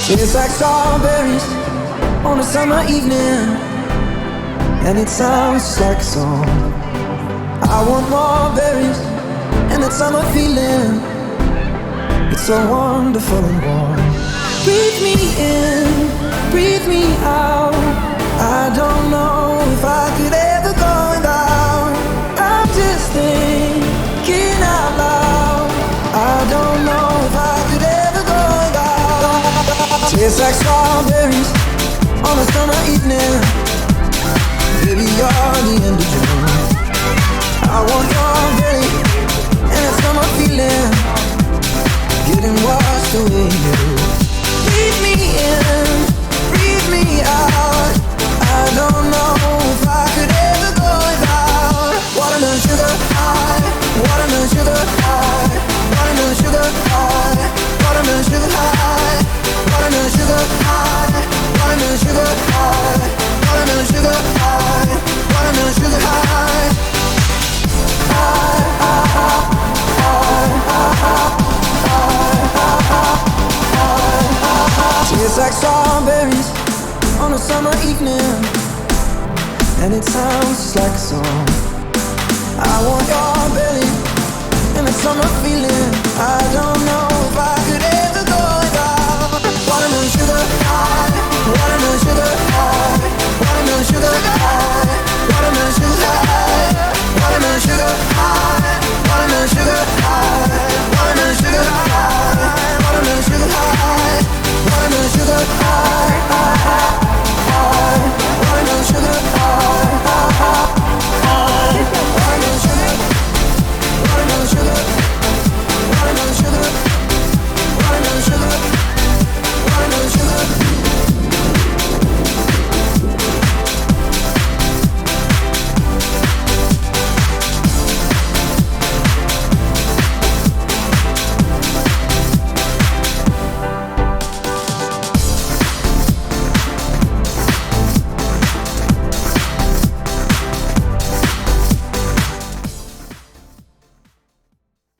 Tastes like strawberries on a summer evening, and it sounds just like a song. I want more berries and that summer feeling. It's so wonderful and warm. Breathe me in, breathe me out. I don't know if I could ever go without. I'm just thinking out loud. I don't know if I could ever go without. Tastes like strawberries on a summer evening. Baby, you're the end of June. I want your belly and that summer feeling, getting washed away in you. Breathe me in, breathe me out. I don't know if I could ever go without. Watermelon sugar high, watermelon sugar high, watermelon sugar high, watermelon sugar high, watermelon sugar high, watermelon sugar high, watermelon sugar high, watermelon sugar high. Tastes like strawberries on a summer evening, and it sounds just like a song. I want your belly and that summer feeling. I don't know